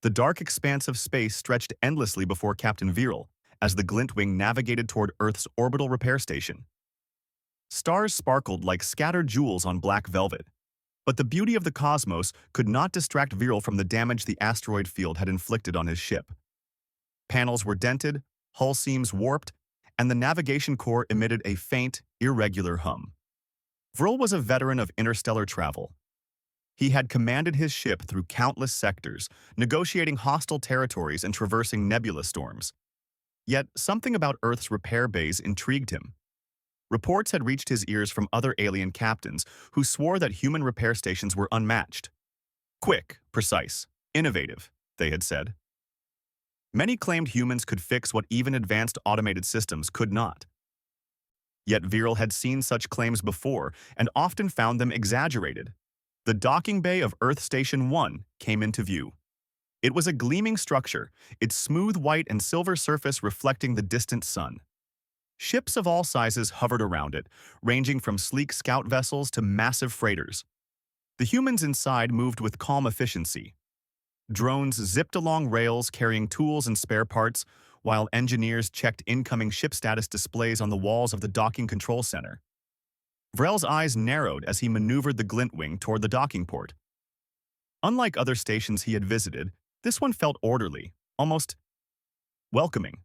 The dark expanse of space stretched endlessly before Captain Viral as the Glintwing navigated toward Earth's orbital repair station. Stars sparkled like scattered jewels on black velvet, but the beauty of the cosmos could not distract Viral from the damage the asteroid field had inflicted on his ship. Panels were dented, hull seams warped, and the navigation core emitted a faint, irregular hum. Viral was a veteran of interstellar travel. He had commanded his ship through countless sectors, negotiating hostile territories and traversing nebula storms. Yet something about Earth's repair bays intrigued him. Reports had reached his ears from other alien captains who swore that human repair stations were unmatched. Quick, precise, innovative, they had said. Many claimed humans could fix what even advanced automated systems could not. Yet Viral had seen such claims before and often found them exaggerated. The docking bay of Earth Station 1 came into view. It was a gleaming structure, its smooth white and silver surface reflecting the distant sun. Ships of all sizes hovered around it, ranging from sleek scout vessels to massive freighters. The humans inside moved with calm efficiency. Drones zipped along rails carrying tools and spare parts, while engineers checked incoming ship status displays on the walls of the docking control center. Vrel's eyes narrowed as he maneuvered the Glintwing toward the docking port. Unlike other stations he had visited, this one felt orderly, almost welcoming.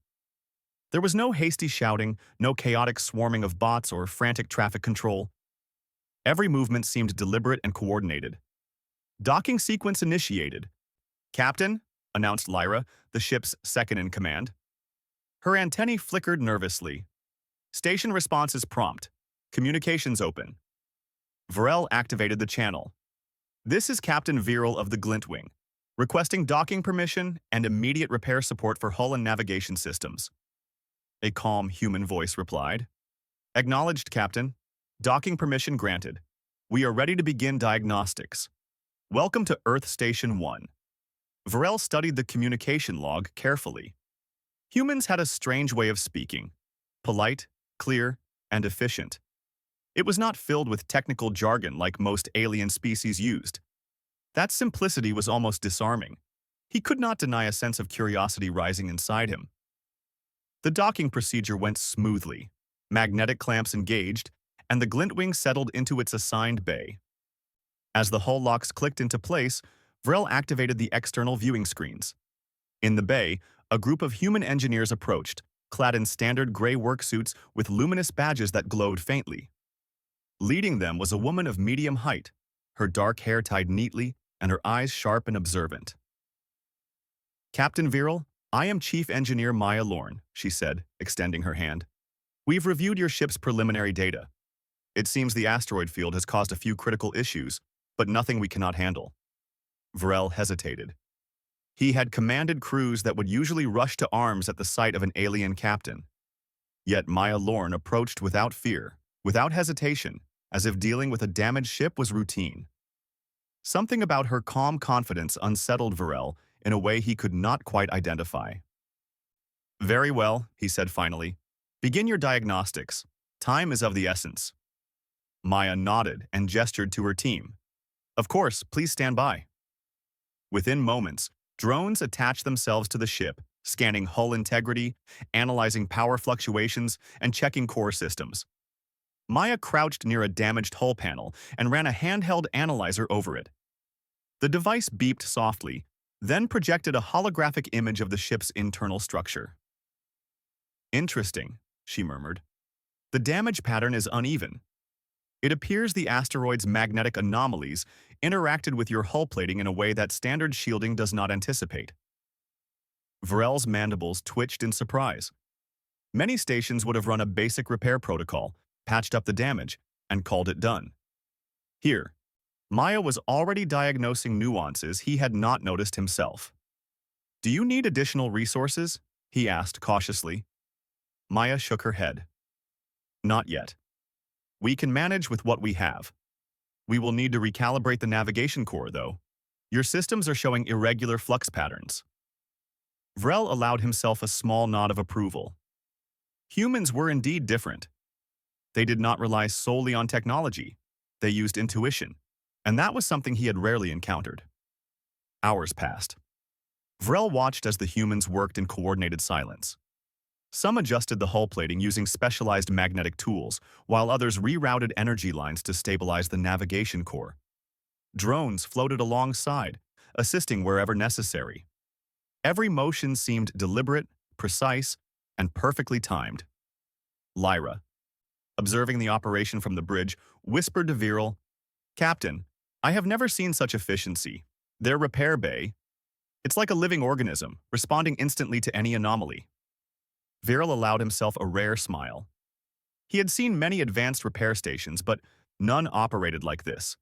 There was no hasty shouting, no chaotic swarming of bots or frantic traffic control. Every movement seemed deliberate and coordinated. Docking sequence initiated. "Captain," announced Lyra, the ship's second-in-command. Her antennae flickered nervously. "Station response is prompt. Communications open." Varel activated the channel. "This is Captain Viral of the Glintwing, requesting docking permission and immediate repair support for hull and navigation systems." A calm human voice replied. "Acknowledged, Captain. Docking permission granted. We are ready to begin diagnostics. Welcome to Earth Station 1. Varel studied the communication log carefully. Humans had a strange way of speaking. Polite, clear, and efficient. It was not filled with technical jargon like most alien species used. That simplicity was almost disarming. He could not deny a sense of curiosity rising inside him. The docking procedure went smoothly. Magnetic clamps engaged, and the Glintwing settled into its assigned bay. As the hull locks clicked into place, Vrel activated the external viewing screens. In the bay, a group of human engineers approached, clad in standard gray work suits with luminous badges that glowed faintly. Leading them was a woman of medium height, her dark hair tied neatly and her eyes sharp and observant. "Captain Viral, I am Chief Engineer Maya Lorne," she said, extending her hand. "We've reviewed your ship's preliminary data. It seems the asteroid field has caused a few critical issues, but nothing we cannot handle." Varel hesitated. He had commanded crews that would usually rush to arms at the sight of an alien captain. Yet Maya Lorne approached without fear, without hesitation, as if dealing with a damaged ship was routine. Something about her calm confidence unsettled Varel in a way he could not quite identify. "Very well," he said finally. "Begin your diagnostics. Time is of the essence." Maya nodded and gestured to her team. "Of course, please stand by." Within moments, drones attached themselves to the ship, scanning hull integrity, analyzing power fluctuations, and checking core systems. Maya crouched near a damaged hull panel and ran a handheld analyzer over it. The device beeped softly, then projected a holographic image of the ship's internal structure. "Interesting," she murmured. "The damage pattern is uneven. It appears the asteroid's magnetic anomalies interacted with your hull plating in a way that standard shielding does not anticipate." Varel's mandibles twitched in surprise. Many stations would have run a basic repair protocol, patched up the damage, and called it done. Here, Maya was already diagnosing nuances he had not noticed himself. "Do you need additional resources?" he asked cautiously. Maya shook her head. "Not yet. We can manage with what we have. We will need to recalibrate the navigation core, though. Your systems are showing irregular flux patterns." Vrel allowed himself a small nod of approval. Humans were indeed different. They did not rely solely on technology. They used intuition, and that was something he had rarely encountered. Hours passed. Vrel watched as the humans worked in coordinated silence. Some adjusted the hull plating using specialized magnetic tools, while others rerouted energy lines to stabilize the navigation core. Drones floated alongside, assisting wherever necessary. Every motion seemed deliberate, precise, and perfectly timed. Lyra, observing the operation from the bridge, whispered to Viral, "Captain, I have never seen such efficiency. Their repair bay, it's like a living organism, responding instantly to any anomaly." Viral allowed himself a rare smile. He had seen many advanced repair stations, but none operated like this.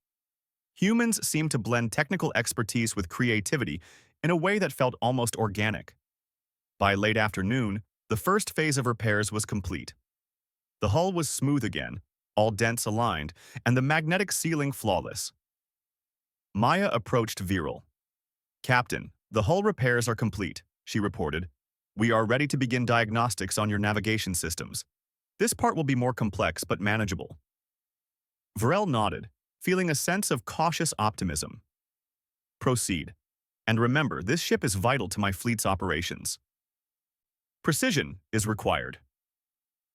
Humans seemed to blend technical expertise with creativity in a way that felt almost organic. By late afternoon, the first phase of repairs was complete. The hull was smooth again, all dents aligned, and the magnetic sealing flawless. Maya approached Viral. "Captain, the hull repairs are complete," she reported. "We are ready to begin diagnostics on your navigation systems. This part will be more complex but manageable." Varel nodded, feeling a sense of cautious optimism. "Proceed. And remember, this ship is vital to my fleet's operations. Precision is required."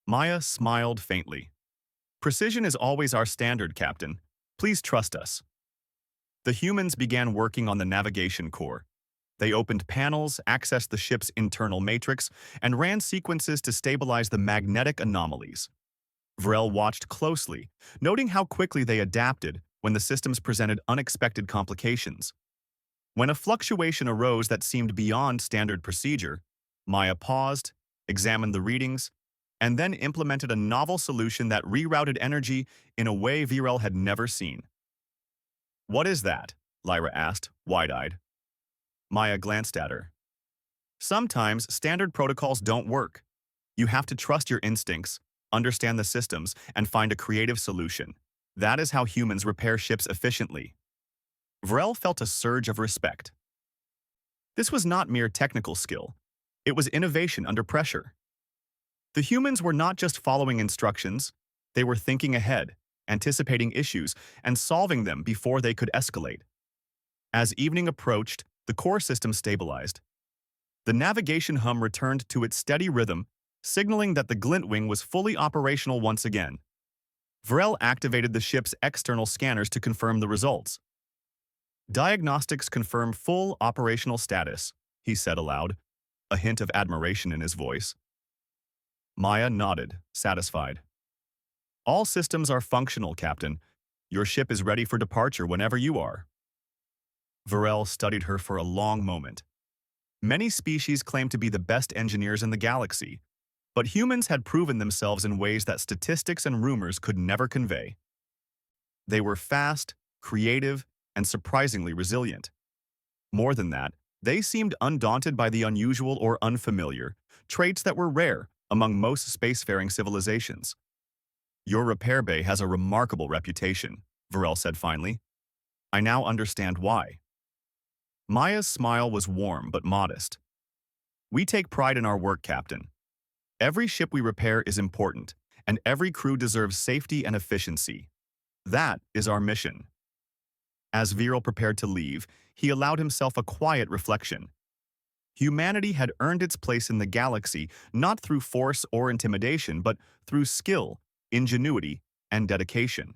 Maya smiled faintly. "Precision is always our standard, Captain. Please trust us." The humans began working on the navigation core. They opened panels, accessed the ship's internal matrix, and ran sequences to stabilize the magnetic anomalies. Vrel watched closely, noting how quickly they adapted when the systems presented unexpected complications. When a fluctuation arose that seemed beyond standard procedure, Maya paused, examined the readings, and then implemented a novel solution that rerouted energy in a way Vrel had never seen. "What is that?" Lyra asked, wide-eyed. Maya glanced at her. "Sometimes standard protocols don't work. You have to trust your instincts, understand the systems, and find a creative solution. That is how humans repair ships efficiently." Vrel felt a surge of respect. This was not mere technical skill. It was innovation under pressure. The humans were not just following instructions, they were thinking ahead, anticipating issues, and solving them before they could escalate. As evening approached, the core system stabilized. The navigation hum returned to its steady rhythm, signaling that the Glintwing was fully operational once again. Vrel activated the ship's external scanners to confirm the results. "Diagnostics confirm full operational status," he said aloud, a hint of admiration in his voice. Maya nodded, satisfied. "All systems are functional, Captain. Your ship is ready for departure whenever you are." Varel studied her for a long moment. Many species claim to be the best engineers in the galaxy, but humans had proven themselves in ways that statistics and rumors could never convey. They were fast, creative, and surprisingly resilient. More than that, they seemed undaunted by the unusual or unfamiliar, traits that were rare among most spacefaring civilizations. "Your repair bay has a remarkable reputation," Varel said finally. "I now understand why." Maya's smile was warm but modest. "We take pride in our work, Captain. Every ship we repair is important, and every crew deserves safety and efficiency. That is our mission." As Viral prepared to leave, he allowed himself a quiet reflection. Humanity had earned its place in the galaxy not through force or intimidation, but through skill, ingenuity, and dedication.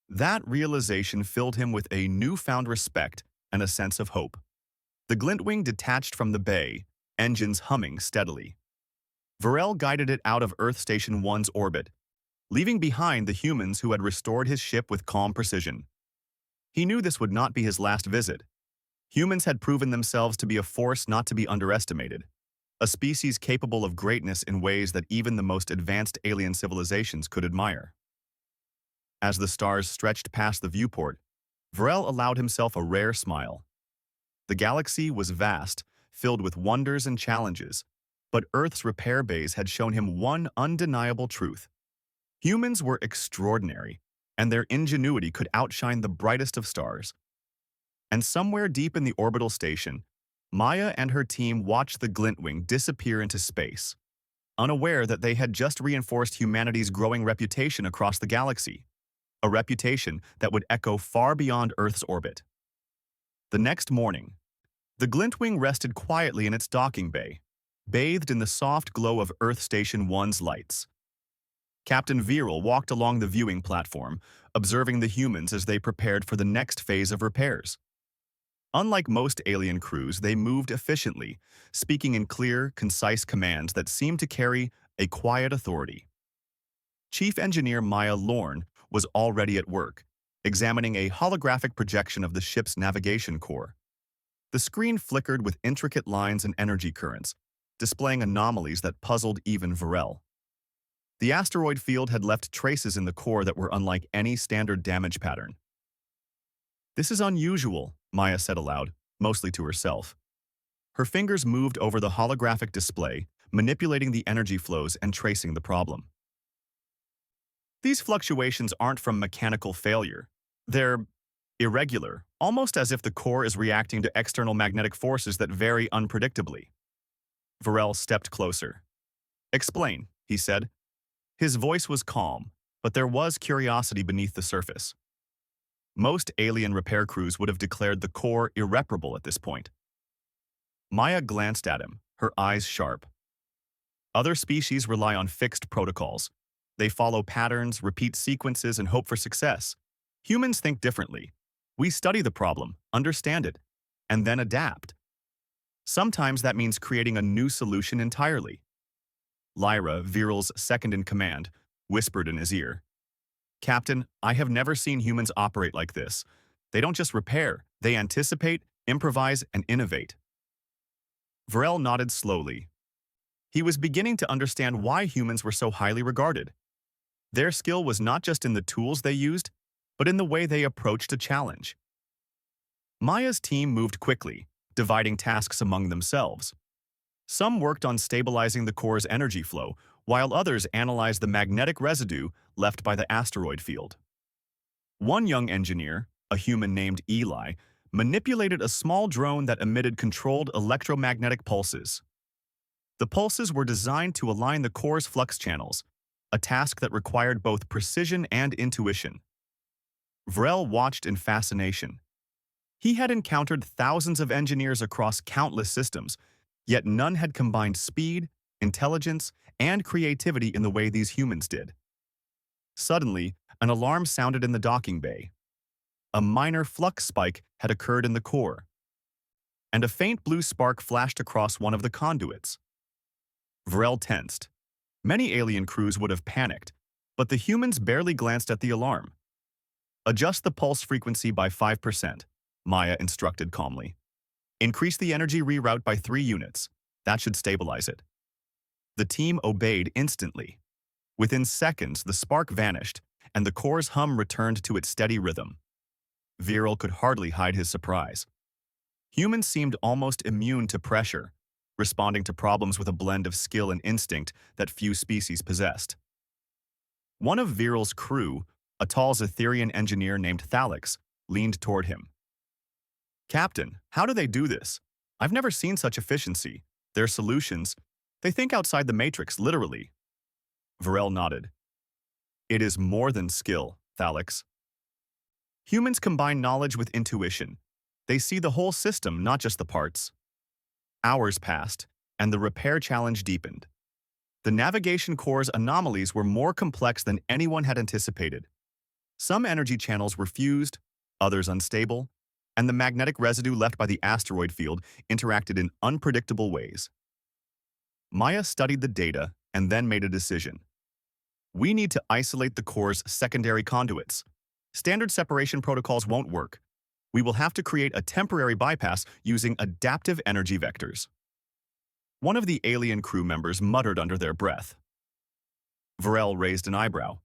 That realization filled him with a newfound respect and a sense of hope. The Glintwing detached from the bay, engines humming steadily. Varel guided it out of Earth Station 1's orbit, leaving behind the humans who had restored his ship with calm precision. He knew this would not be his last visit. Humans had proven themselves to be a force not to be underestimated, a species capable of greatness in ways that even the most advanced alien civilizations could admire. As the stars stretched past the viewport, Varel allowed himself a rare smile. The galaxy was vast, filled with wonders and challenges, but Earth's repair bays had shown him one undeniable truth. Humans were extraordinary, and their ingenuity could outshine the brightest of stars. And somewhere deep in the orbital station, Maya and her team watched the Glintwing disappear into space, unaware that they had just reinforced humanity's growing reputation across the galaxy, a reputation that would echo far beyond Earth's orbit. The next morning, The Glintwing rested quietly in its docking bay, bathed in the soft glow of Earth Station 1's lights. Captain Viral walked along the viewing platform, observing the humans as they prepared for the next phase of repairs. Unlike most alien crews, they moved efficiently, speaking in clear, concise commands that seemed to carry a quiet authority. Chief Engineer Maya Lorne was already at work, examining a holographic projection of the ship's navigation core. The screen flickered with intricate lines and energy currents, displaying anomalies that puzzled even Varel. The asteroid field had left traces in the core that were unlike any standard damage pattern. "This is unusual," Maya said aloud, mostly to herself. Her fingers moved over the holographic display, manipulating the energy flows and tracing the problem. "These fluctuations aren't from mechanical failure. They're irregular, almost as if the core is reacting to external magnetic forces that vary unpredictably." Varel stepped closer. "Explain," he said. His voice was calm, but there was curiosity beneath the surface. Most alien repair crews would have declared the core irreparable at this point. Maya glanced at him, her eyes sharp. "Other species rely on fixed protocols. They follow patterns, repeat sequences, and hope for success. Humans think differently. We study the problem, understand it, and then adapt. Sometimes that means creating a new solution entirely." Lyra, Viral's second-in-command, whispered in his ear. "Captain, I have never seen humans operate like this. They don't just repair, they anticipate, improvise, and innovate." Varel nodded slowly. He was beginning to understand why humans were so highly regarded. Their skill was not just in the tools they used, but in the way they approached a challenge. Maya's team moved quickly, dividing tasks among themselves. Some worked on stabilizing the core's energy flow, while others analyzed the magnetic residue left by the asteroid field. One young engineer, a human named Eli, manipulated a small drone that emitted controlled electromagnetic pulses. The pulses were designed to align the core's flux channels, a task that required both precision and intuition. Varel watched in fascination. He had encountered thousands of engineers across countless systems, yet none had combined speed, intelligence, and creativity in the way these humans did. Suddenly, an alarm sounded in the docking bay. A minor flux spike had occurred in the core, and a faint blue spark flashed across one of the conduits. Varel tensed. Many alien crews would have panicked, but the humans barely glanced at the alarm. "Adjust the pulse frequency by 5%, Maya instructed calmly. "Increase the energy reroute by 3 units. That should stabilize it." The team obeyed instantly. Within seconds, the spark vanished, and the core's hum returned to its steady rhythm. Viral could hardly hide his surprise. Humans seemed almost immune to pressure, responding to problems with a blend of skill and instinct that few species possessed. One of Viral's crew, a tall Zetherian engineer named Thalix, leaned toward him. "Captain, how do they do this? I've never seen such efficiency. Their solutions, they think outside the matrix, literally." Varel nodded. "It is more than skill, Thalix. Humans combine knowledge with intuition. They see the whole system, not just the parts." Hours passed, and the repair challenge deepened. The navigation core's anomalies were more complex than anyone had anticipated. Some energy channels were fused, others unstable, and the magnetic residue left by the asteroid field interacted in unpredictable ways. Maya studied the data and then made a decision. "We need to isolate the core's secondary conduits. Standard separation protocols won't work. We will have to create a temporary bypass using adaptive energy vectors." One of the alien crew members muttered under their breath. Varel raised an eyebrow.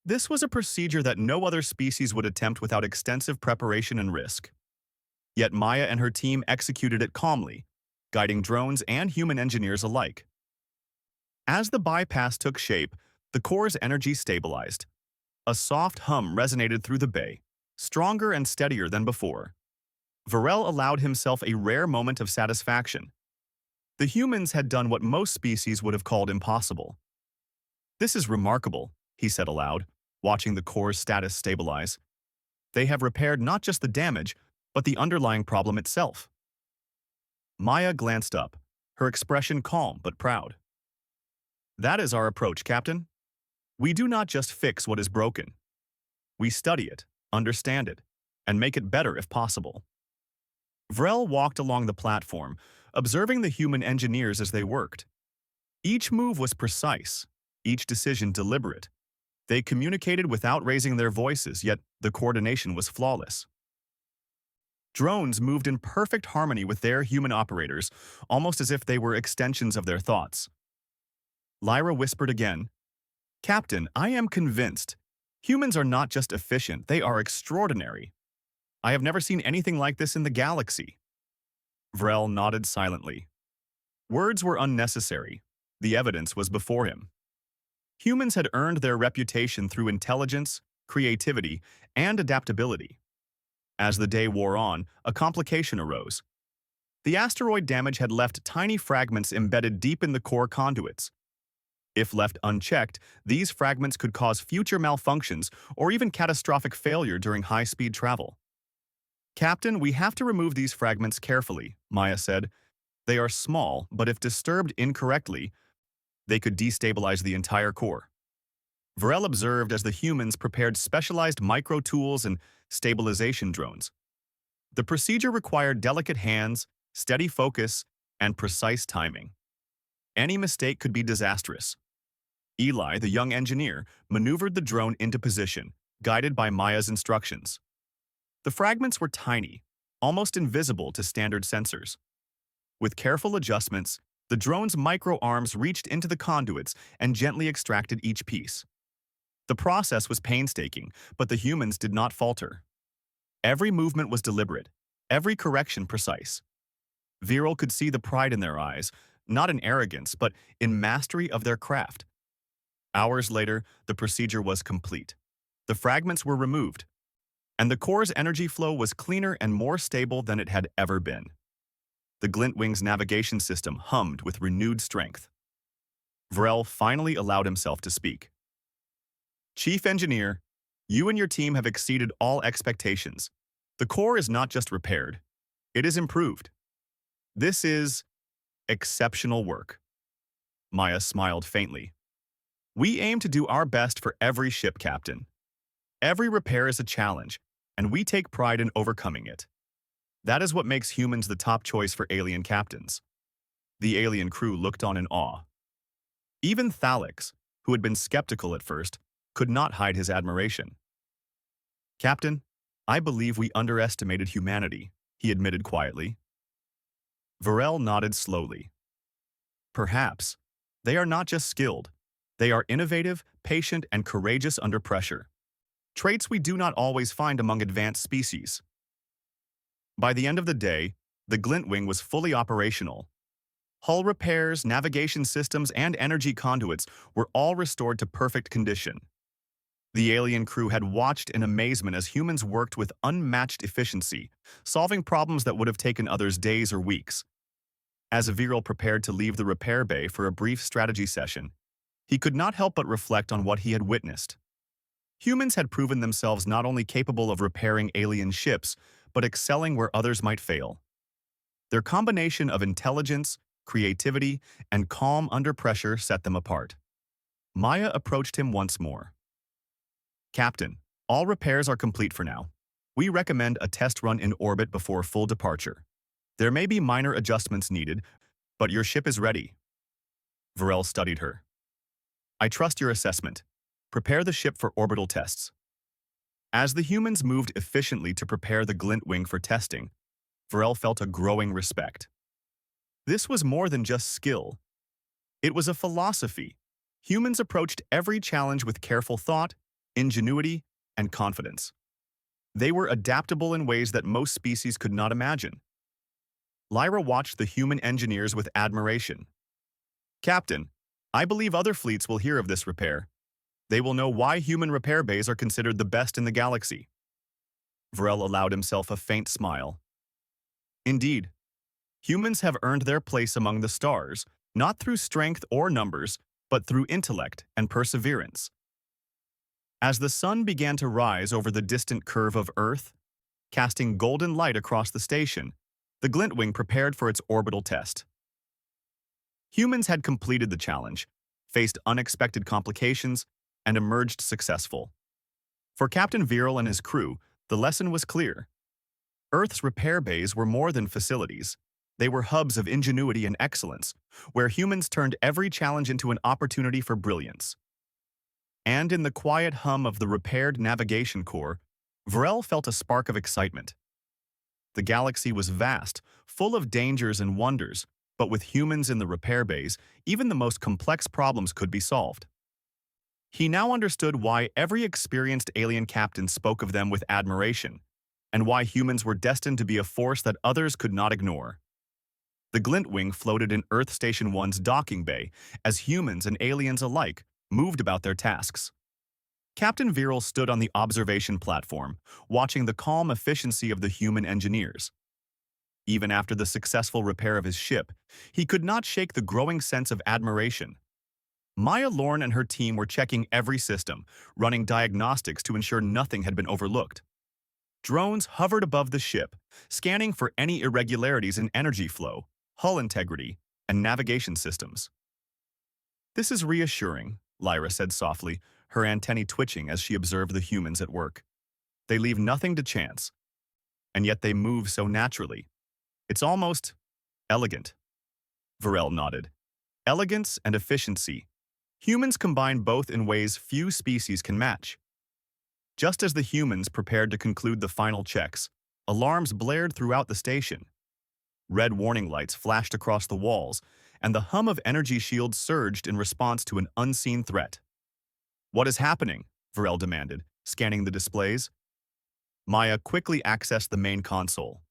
This was a procedure that no other species would attempt without extensive preparation and risk. Yet Maya and her team executed it calmly, guiding drones and human engineers alike. As the bypass took shape, the core's energy stabilized. A soft hum resonated through the bay, stronger and steadier than before. Varel allowed himself a rare moment of satisfaction. The humans had done what most species would have called impossible. "This is remarkable," he said aloud, watching the core's status stabilize. "They have repaired not just the damage, but the underlying problem itself." Maya glanced up, her expression calm but proud. That is our approach, Captain. We do not just fix what is broken. We study it, understand it, and make it better if possible. Vrel walked along the platform, observing the human engineers as they worked. Each move was precise, each decision deliberate. They communicated without raising their voices, yet the coordination was flawless. Drones moved in perfect harmony with their human operators, almost as if they were extensions of their thoughts. Lyra whispered again, "Captain, I am convinced. Humans are not just efficient, they are extraordinary. I have never seen anything like this in the galaxy." Vrel nodded silently. Words were unnecessary. The evidence was before him. Humans had earned their reputation through intelligence, creativity, and adaptability. As the day wore on, a complication arose. The asteroid damage had left tiny fragments embedded deep in the core conduits. If left unchecked, these fragments could cause future malfunctions or even catastrophic failure during high-speed travel. "Captain, we have to remove these fragments carefully," Maya said. "They are small, but if disturbed incorrectly, they could destabilize the entire core." Varel observed as the humans prepared specialized micro-tools and stabilization drones. The procedure required delicate hands, steady focus, and precise timing. Any mistake could be disastrous. Eli, the young engineer, maneuvered the drone into position, guided by Maya's instructions. The fragments were tiny, almost invisible to standard sensors. With careful adjustments, the drone's micro-arms reached into the conduits and gently extracted each piece. The process was painstaking, but the humans did not falter. Every movement was deliberate, every correction precise. Viral could see the pride in their eyes, not in arrogance, but in mastery of their craft. Hours later, the procedure was complete. The fragments were removed, and the core's energy flow was cleaner and more stable than it had ever been. The Glintwing's navigation system hummed with renewed strength. Vrel finally allowed himself to speak. "Chief Engineer, you and your team have exceeded all expectations. The core is not just repaired, it is improved. This is exceptional work." Maya smiled faintly. "We aim to do our best for every ship, Captain. Every repair is a challenge, and we take pride in overcoming it. That is what makes humans the top choice for alien captains." The alien crew looked on in awe. Even Thalix, who had been skeptical at first, could not hide his admiration. "Captain, I believe we underestimated humanity," he admitted quietly. Varel nodded slowly. "Perhaps. They are not just skilled. They are innovative, patient, and courageous under pressure. Traits we do not always find among advanced species." By the end of the day, the Glintwing was fully operational. Hull repairs, navigation systems, and energy conduits were all restored to perfect condition. The alien crew had watched in amazement as humans worked with unmatched efficiency, solving problems that would have taken others days or weeks. As Viral prepared to leave the repair bay for a brief strategy session, he could not help but reflect on what he had witnessed. Humans had proven themselves not only capable of repairing alien ships, but excelling where others might fail. Their combination of intelligence, creativity, and calm under pressure set them apart. Maya approached him once more. "Captain, all repairs are complete for now. We recommend a test run in orbit before full departure. There may be minor adjustments needed, but your ship is ready." Varel studied her. "I trust your assessment. Prepare the ship for orbital tests." As the humans moved efficiently to prepare the Glintwing for testing, Varel felt a growing respect. This was more than just skill. It was a philosophy. Humans approached every challenge with careful thought, ingenuity, and confidence. They were adaptable in ways that most species could not imagine. Lyra watched the human engineers with admiration. "Captain, I believe other fleets will hear of this repair. They will know why human repair bays are considered the best in the galaxy." Varel allowed himself a faint smile. "Indeed, humans have earned their place among the stars, not through strength or numbers, but through intellect and perseverance." As the sun began to rise over the distant curve of Earth, casting golden light across the station, The Glintwing prepared for its orbital test. Humans had completed the challenge, faced unexpected complications, and emerged successful. For Captain Viral and his crew, the lesson was clear. Earth's repair bays were more than facilities. They were hubs of ingenuity and excellence, where humans turned every challenge into an opportunity for brilliance. And in the quiet hum of the repaired navigation core, Varel felt a spark of excitement. The galaxy was vast, full of dangers and wonders, but with humans in the repair bays, even the most complex problems could be solved. He now understood why every experienced alien captain spoke of them with admiration, and why humans were destined to be a force that others could not ignore. The Glintwing floated in Earth Station 1's docking bay as humans and aliens alike moved about their tasks. Captain Viral stood on the observation platform, watching the calm efficiency of the human engineers. Even after the successful repair of his ship, he could not shake the growing sense of admiration. Maya Lorne and her team were checking every system, running diagnostics to ensure nothing had been overlooked. Drones hovered above the ship, scanning for any irregularities in energy flow, hull integrity, and navigation systems. "This is reassuring," Lyra said softly, her antennae twitching as she observed the humans at work. "They leave nothing to chance, and yet they move so naturally. It's almost elegant." Varel nodded. Elegance and efficiency. Humans combine both in ways few species can match. Just as the humans prepared to conclude the final checks, alarms blared throughout the station. Red warning lights flashed across the walls, and the hum of energy shields surged in response to an unseen threat. "What is happening?" Varel demanded, scanning the displays. Maya quickly accessed the main console.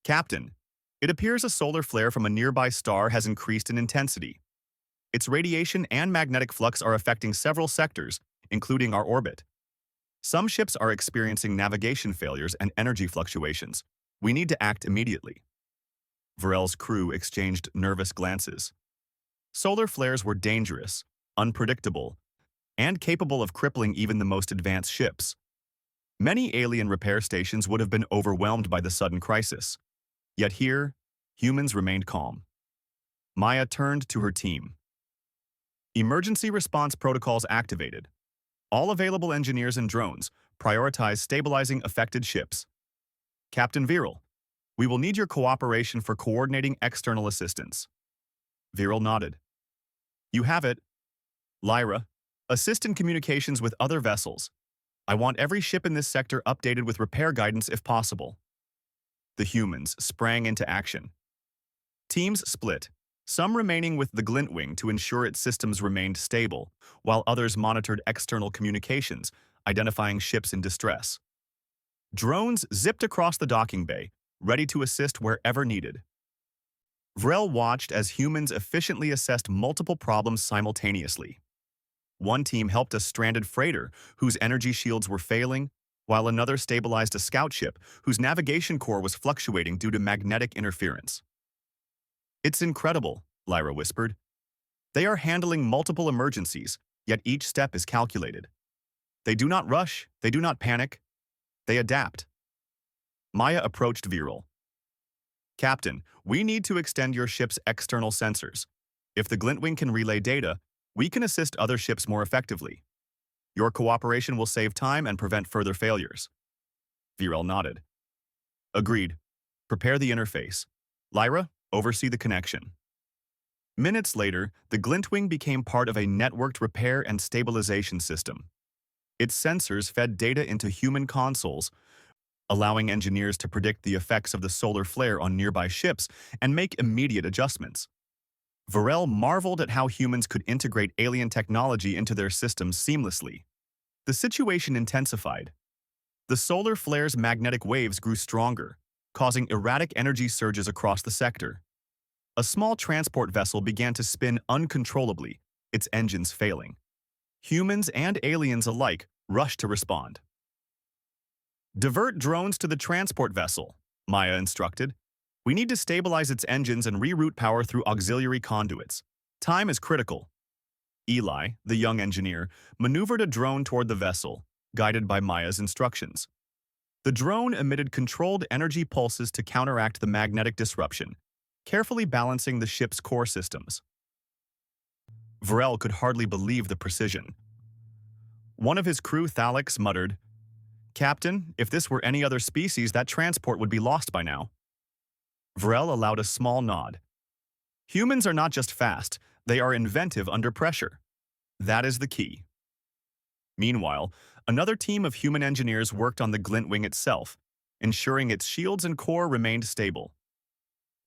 "Captain, it appears a solar flare from a nearby star has increased in intensity. Its radiation and magnetic flux are affecting several sectors, including our orbit. Some ships are experiencing navigation failures and energy fluctuations. We need to act immediately." Varel's crew exchanged nervous glances. Solar flares were dangerous, unpredictable, and capable of crippling even the most advanced ships. Many alien repair stations would have been overwhelmed by the sudden crisis. Yet here, humans remained calm. Maya turned to her team. "Emergency response protocols activated. All available engineers and drones, prioritize stabilizing affected ships. Captain Viral, we will need your cooperation for coordinating external assistance." Viral nodded. "You have it. Lyra, assist in communications with other vessels. I want every ship in this sector updated with repair guidance if possible." The humans sprang into action. Teams split, some remaining with the Glintwing to ensure its systems remained stable, while others monitored external communications, identifying ships in distress. Drones zipped across the docking bay, ready to assist wherever needed. Vrel watched as humans efficiently assessed multiple problems simultaneously. One team helped a stranded freighter whose energy shields were failing, while another stabilized a scout ship whose navigation core was fluctuating due to magnetic interference. "It's incredible," Lyra whispered. "They are handling multiple emergencies, yet each step is calculated. They do not rush, they do not panic, they adapt." Maya approached Viral. "Captain, we need to extend your ship's external sensors. If the Glintwing can relay data, we can assist other ships more effectively. Your cooperation will save time and prevent further failures." Viral nodded. "Agreed. Prepare the interface. Lyra, oversee the connection." Minutes later, the Glintwing became part of a networked repair and stabilization system. Its sensors fed data into human consoles, allowing engineers to predict the effects of the solar flare on nearby ships and make immediate adjustments. Varel marveled at how humans could integrate alien technology into their systems seamlessly. The situation intensified. The solar flare's magnetic waves grew stronger, causing erratic energy surges across the sector. A small transport vessel began to spin uncontrollably, its engines failing. Humans and aliens alike rushed to respond. "Divert drones to the transport vessel," Maya instructed. "We need to stabilize its engines and reroute power through auxiliary conduits. Time is critical." Eli, the young engineer, maneuvered a drone toward the vessel, guided by Maya's instructions. The drone emitted controlled energy pulses to counteract the magnetic disruption, carefully balancing the ship's core systems. Varel could hardly believe the precision. One of his crew, Thalix, muttered, "Captain, if this were any other species, that transport would be lost by now." Varel allowed a small nod. Humans are not just fast, they are inventive under pressure. That is the key. Meanwhile, another team of human engineers worked on the Glintwing itself, ensuring its shields and core remained stable.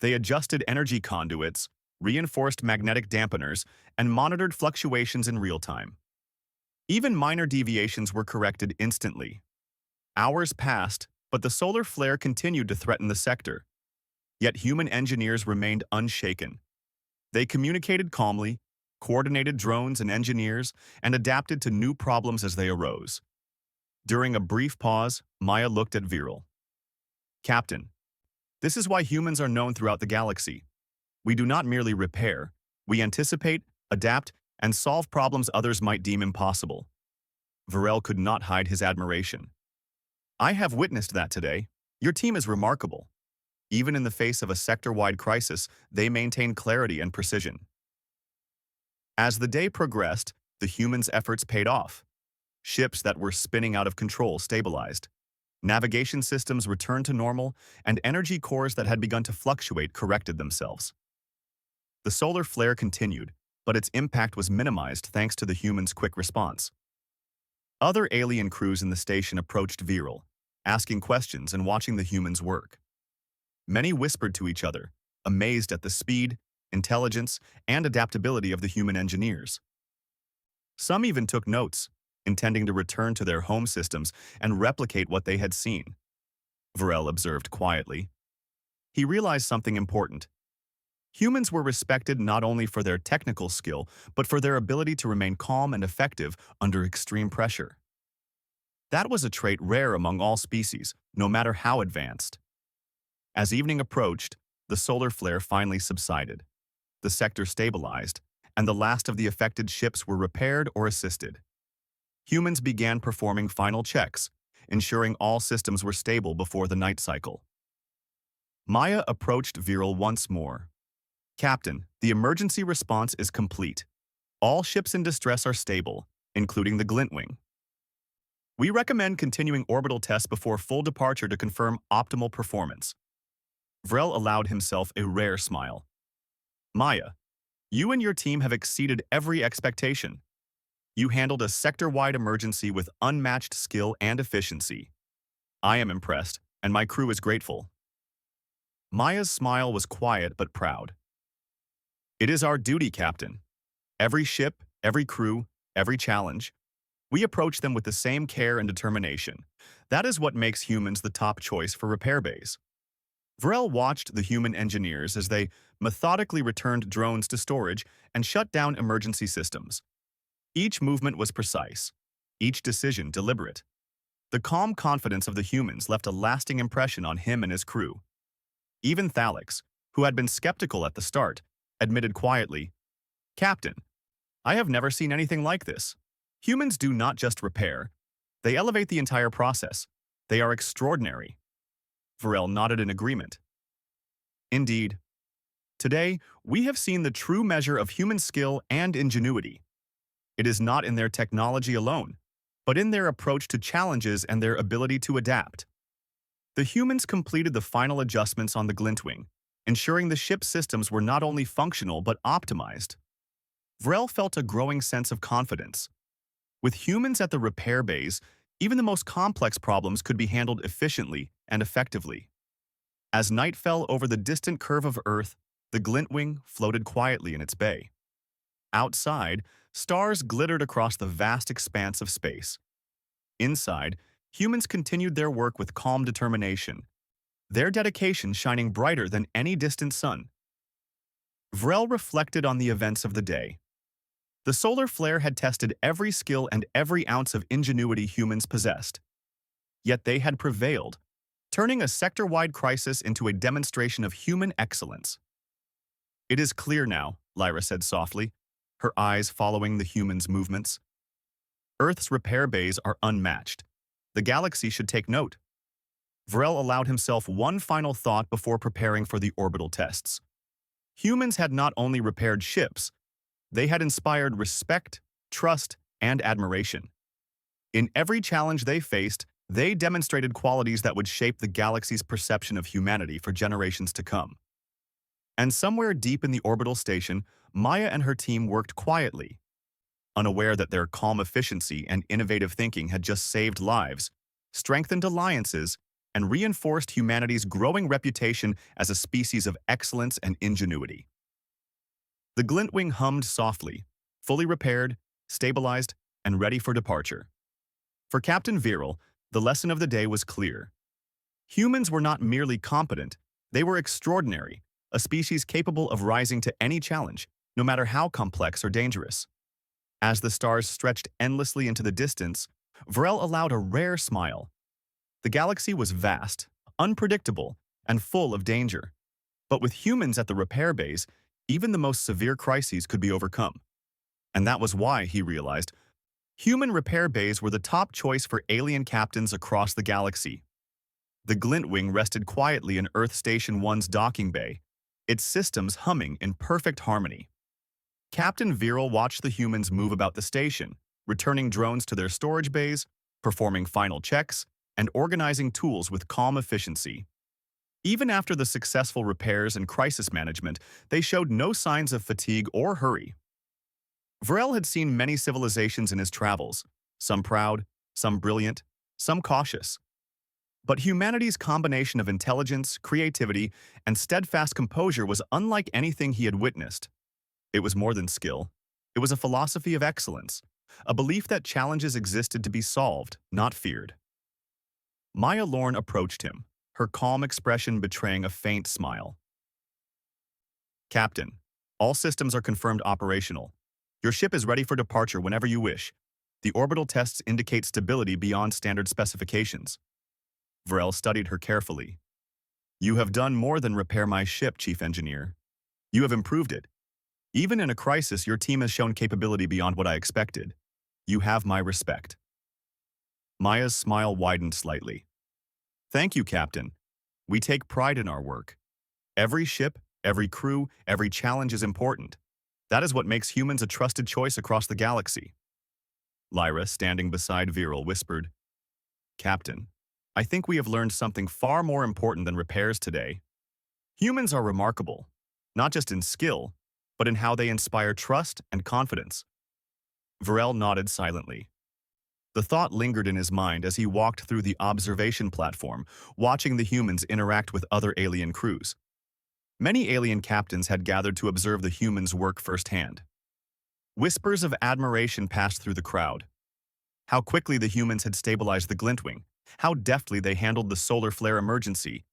They adjusted energy conduits, reinforced magnetic dampeners, and monitored fluctuations in real time. Even minor deviations were corrected instantly. Hours passed, but the solar flare continued to threaten the sector. Yet human engineers remained unshaken. They communicated calmly, coordinated drones and engineers, and adapted to new problems as they arose. During a brief pause, Maya looked at Viral. "Captain, this is why humans are known throughout the galaxy. We do not merely repair, we anticipate, adapt, and solve problems others might deem impossible." Varel could not hide his admiration. "I have witnessed that today. Your team is remarkable. Even in the face of a sector-wide crisis, they maintain clarity and precision." As the day progressed, the humans' efforts paid off. Ships that were spinning out of control stabilized. Navigation systems returned to normal, and energy cores that had begun to fluctuate corrected themselves. The solar flare continued, but its impact was minimized thanks to the humans' quick response. Other alien crews in the station approached Viral, asking questions and watching the humans work. Many whispered to each other, amazed at the speed, intelligence, and adaptability of the human engineers. Some even took notes, intending to return to their home systems and replicate what they had seen. Varel observed quietly. He realized something important. Humans were respected not only for their technical skill, but for their ability to remain calm and effective under extreme pressure. That was a trait rare among all species, no matter how advanced. As evening approached, the solar flare finally subsided. The sector stabilized, and the last of the affected ships were repaired or assisted. Humans began performing final checks, ensuring all systems were stable before the night cycle. Maya approached Viral once more. "Captain, the emergency response is complete. All ships in distress are stable, including the Glintwing. We recommend continuing orbital tests before full departure to confirm optimal performance." Vrel allowed himself a rare smile. "Maya, you and your team have exceeded every expectation. You handled a sector-wide emergency with unmatched skill and efficiency. I am impressed, and my crew is grateful." Maya's smile was quiet but proud. "It is our duty, Captain. Every ship, every crew, every challenge. We approach them with the same care and determination. That is what makes humans the top choice for repair bays." Varel watched the human engineers as they methodically returned drones to storage and shut down emergency systems. Each movement was precise, each decision deliberate. The calm confidence of the humans left a lasting impression on him and his crew. Even Thalix, who had been skeptical at the start, admitted quietly, "Captain, I have never seen anything like this. Humans do not just repair, they elevate the entire process. They are extraordinary." Varel nodded in agreement. "Indeed. Today, we have seen the true measure of human skill and ingenuity. It is not in their technology alone, but in their approach to challenges and their ability to adapt." The humans completed the final adjustments on the Glintwing, ensuring the ship's systems were not only functional but optimized. Vrel felt a growing sense of confidence. With humans at the repair bays, even the most complex problems could be handled efficiently and effectively. As night fell over the distant curve of Earth, the Glintwing floated quietly in its bay. Outside, stars glittered across the vast expanse of space. Inside, humans continued their work with calm determination, their dedication shining brighter than any distant sun. Vrel reflected on the events of the day. The solar flare had tested every skill and every ounce of ingenuity humans possessed. Yet they had prevailed, turning a sector-wide crisis into a demonstration of human excellence. "It is clear now," Lyra said softly, her eyes following the humans' movements. "Earth's repair bays are unmatched. The galaxy should take note. Varel allowed himself one final thought before preparing for the orbital tests. Humans had not only repaired ships, they had inspired respect, trust, and admiration. In every challenge they faced, they demonstrated qualities that would shape the galaxy's perception of humanity for generations to come. And somewhere deep in the orbital station, Maya and her team worked quietly, unaware that their calm efficiency and innovative thinking had just saved lives, strengthened alliances, and reinforced humanity's growing reputation as a species of excellence and ingenuity. The Glintwing hummed softly, fully repaired, stabilized, and ready for departure. For Captain Viral, the lesson of the day was clear. Humans were not merely competent, they were extraordinary, a species capable of rising to any challenge, no matter how complex or dangerous. As the stars stretched endlessly into the distance, Varel allowed a rare smile. The galaxy was vast, unpredictable, and full of danger. But with humans at the repair bays, even the most severe crises could be overcome. And that was why, he realized, human repair bays were the top choice for alien captains across the galaxy. The Glintwing rested quietly in Earth Station 1's docking bay, its systems humming in perfect harmony. Captain Viral watched the humans move about the station, returning drones to their storage bays, performing final checks, and organizing tools with calm efficiency. Even after the successful repairs and crisis management, they showed no signs of fatigue or hurry. Varel had seen many civilizations in his travels, some proud, some brilliant, some cautious. But humanity's combination of intelligence, creativity, and steadfast composure was unlike anything he had witnessed. It was more than skill. It was a philosophy of excellence, a belief that challenges existed to be solved, not feared. Maya Lorne approached him, her calm expression betraying a faint smile. Captain, all systems are confirmed operational. Your ship is ready for departure whenever you wish. The orbital tests indicate stability beyond standard specifications. Varel studied her carefully. You have done more than repair my ship, Chief Engineer. You have improved it. Even in a crisis, your team has shown capability beyond what I expected. You have my respect. Maya's smile widened slightly. Thank you, Captain. We take pride in our work. Every ship, every crew, every challenge is important. That is what makes humans a trusted choice across the galaxy. Lyra, standing beside Viral, whispered, Captain, I think we have learned something far more important than repairs today. Humans are remarkable, not just in skill, but in how they inspire trust and confidence. Varel nodded silently. The thought lingered in his mind as he walked through the observation platform, watching the humans interact with other alien crews. Many alien captains had gathered to observe the humans' work firsthand. Whispers of admiration passed through the crowd. How quickly the humans had stabilized the Glintwing, how deftly they handled the solar flare emergency,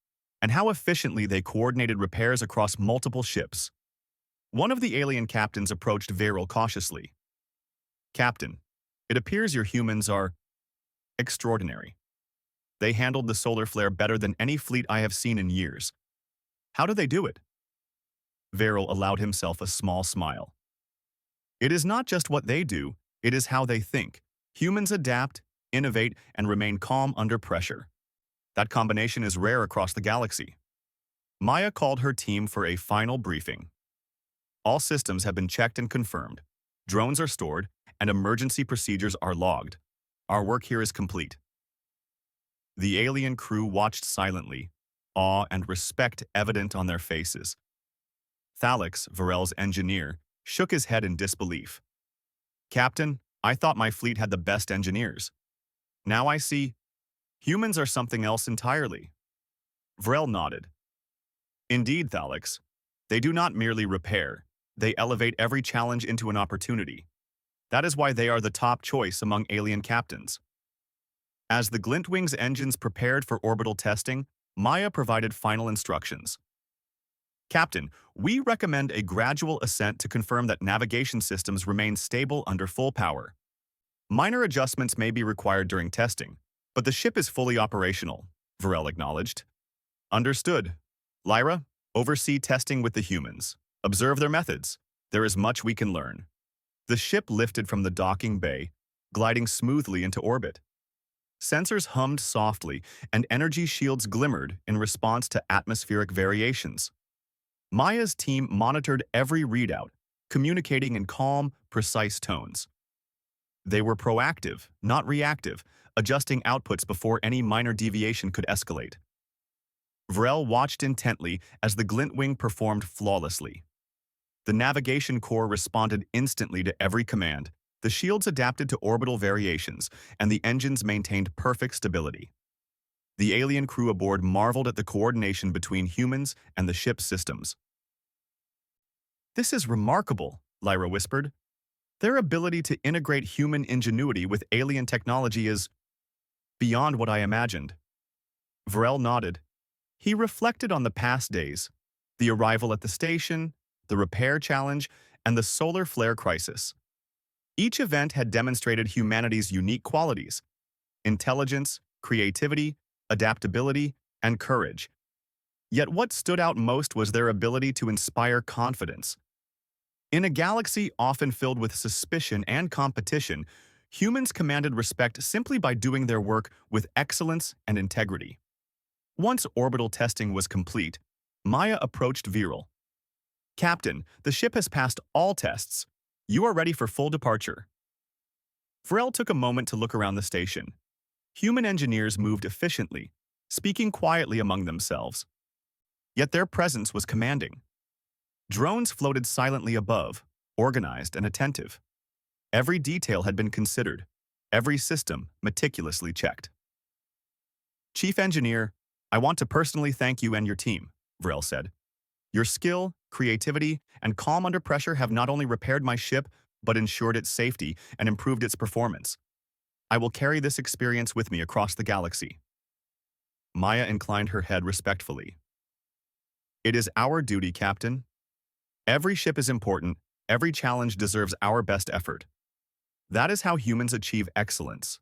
and how efficiently they coordinated repairs across multiple ships. One of the alien captains approached Viral cautiously. Captain, it appears your humans are extraordinary. They handled the solar flare better than any fleet I have seen in years. How do they do it? Viral allowed himself a small smile. It is not just what they do, it is how they think. Humans adapt, innovate, and remain calm under pressure. That combination is rare across the galaxy. Maya called her team for a final briefing. All systems have been checked and confirmed. Drones are stored, and emergency procedures are logged. Our work here is complete. The alien crew watched silently, awe and respect evident on their faces. Thalix, Varel's engineer, shook his head in disbelief. Captain, I thought my fleet had the best engineers. Now I see, humans are something else entirely. Varel nodded. Indeed, Thalix. They do not merely repair, they elevate every challenge into an opportunity. That is why they are the top choice among alien captains. As the Glintwing's engines prepared for orbital testing, Maya provided final instructions. Captain, we recommend a gradual ascent to confirm that navigation systems remain stable under full power. Minor adjustments may be required during testing, but the ship is fully operational, Varel acknowledged. Understood. Lyra, oversee testing with the humans. Observe their methods. There is much we can learn. The ship lifted from the docking bay, gliding smoothly into orbit. Sensors hummed softly, and energy shields glimmered in response to atmospheric variations. Maya's team monitored every readout, communicating in calm, precise tones. They were proactive, not reactive, adjusting outputs before any minor deviation could escalate. Vrel watched intently as the Glintwing performed flawlessly. The navigation core responded instantly to every command, the shields adapted to orbital variations, and the engines maintained perfect stability. The alien crew aboard marveled at the coordination between humans and the ship's systems. "This is remarkable," Lyra whispered. "Their ability to integrate human ingenuity with alien technology is beyond what I imagined." Varel nodded. He reflected on the past days, the arrival at the station, the repair challenge, and the solar flare crisis. Each event had demonstrated humanity's unique qualities: intelligence, creativity, adaptability, and courage. Yet what stood out most was their ability to inspire confidence. In a galaxy often filled with suspicion and competition, humans commanded respect simply by doing their work with excellence and integrity. Once orbital testing was complete, Maya approached Viral. "Captain, the ship has passed all tests. You are ready for full departure." Varel took a moment to look around the station. Human engineers moved efficiently, speaking quietly among themselves. Yet their presence was commanding. Drones floated silently above, organized and attentive. Every detail had been considered, every system meticulously checked. "Chief Engineer, I want to personally thank you and your team," Vrel said. "Your skill, creativity, and calm under pressure have not only repaired my ship, but ensured its safety and improved its performance. I will carry this experience with me across the galaxy." Maya inclined her head respectfully. "It is our duty, Captain. Every ship is important, every challenge deserves our best effort. That is how humans achieve excellence."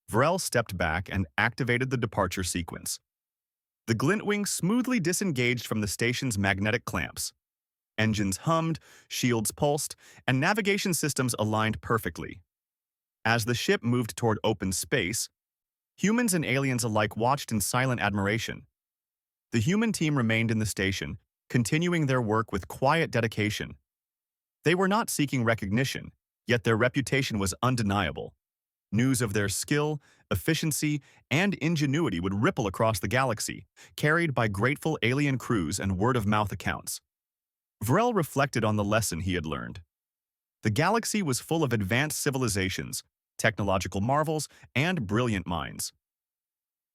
Vrel stepped back and activated the departure sequence. The Glintwing smoothly disengaged from the station's magnetic clamps. Engines hummed, shields pulsed, and navigation systems aligned perfectly. As the ship moved toward open space, humans and aliens alike watched in silent admiration. The human team remained in the station, continuing their work with quiet dedication. They were not seeking recognition, yet their reputation was undeniable. News of their skill, efficiency, and ingenuity would ripple across the galaxy, carried by grateful alien crews and word-of-mouth accounts. Vrel reflected on the lesson he had learned. The galaxy was full of advanced civilizations, technological marvels, and brilliant minds.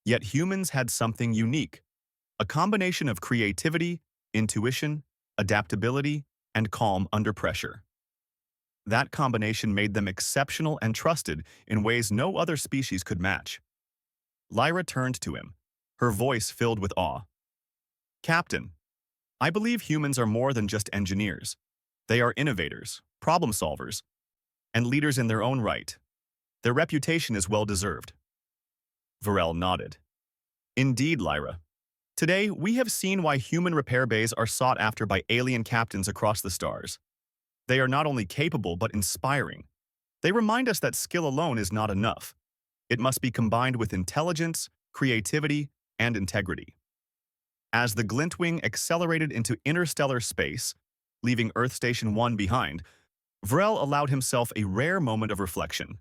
Yet humans had something unique, a combination of creativity, intuition, adaptability, and calm under pressure. That combination made them exceptional and trusted in ways no other species could match. Lyra turned to him, her voice filled with awe. "Captain, I believe humans are more than just engineers. They are innovators, problem solvers, and leaders in their own right. Their reputation is well-deserved." Varel nodded. "Indeed, Lyra. Today, we have seen why human repair bays are sought after by alien captains across the stars. They are not only capable but inspiring. They remind us that skill alone is not enough. It must be combined with intelligence, creativity, and integrity." As the Glintwing accelerated into interstellar space, leaving Earth Station 1 behind, Vrel allowed himself a rare moment of reflection.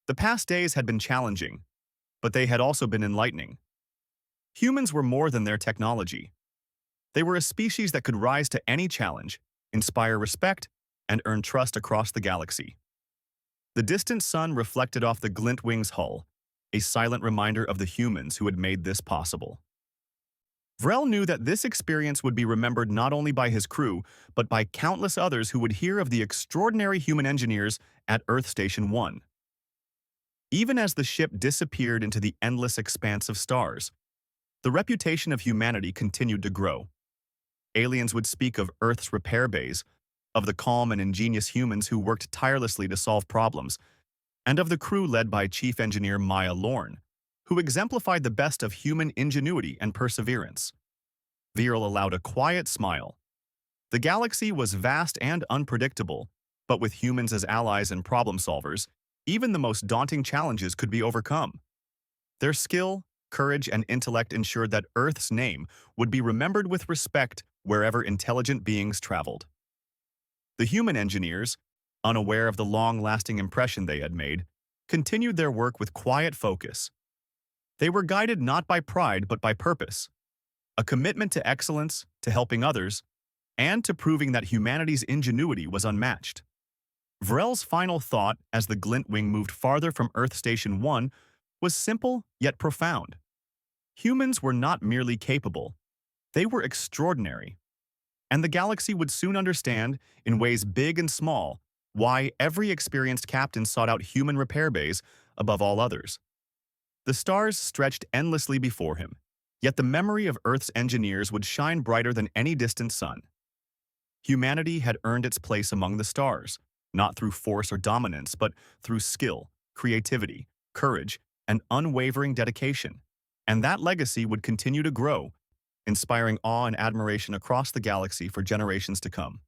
The past days had been challenging, but they had also been enlightening. Humans were more than their technology. They were a species that could rise to any challenge, inspire respect, and earn trust across the galaxy. The distant sun reflected off the Glintwing's hull, a silent reminder of the humans who had made this possible. Vrel knew that this experience would be remembered not only by his crew, but by countless others who would hear of the extraordinary human engineers at Earth Station 1. Even as the ship disappeared into the endless expanse of stars, the reputation of humanity continued to grow. Aliens would speak of Earth's repair bays, of the calm and ingenious humans who worked tirelessly to solve problems, and of the crew led by Chief Engineer Maya Lorne, who exemplified the best of human ingenuity and perseverance. Viral allowed a quiet smile. The galaxy was vast and unpredictable, but with humans as allies and problem solvers, even the most daunting challenges could be overcome. Their skill, courage, and intellect ensured that Earth's name would be remembered with respect wherever intelligent beings traveled. The human engineers, unaware of the long-lasting impression they had made, continued their work with quiet focus. They were guided not by pride but by purpose, a commitment to excellence, to helping others, and to proving that humanity's ingenuity was unmatched. Vrel's final thought as the Glintwing moved farther from Earth Station 1 was simple yet profound. Humans were not merely capable, they were extraordinary. And the galaxy would soon understand, in ways big and small, why every experienced captain sought out human repair bays above all others. The stars stretched endlessly before him, yet the memory of Earth's engineers would shine brighter than any distant sun. Humanity had earned its place among the stars, not through force or dominance, but through skill, creativity, courage, and unwavering dedication. And that legacy would continue to grow, inspiring awe and admiration across the galaxy for generations to come.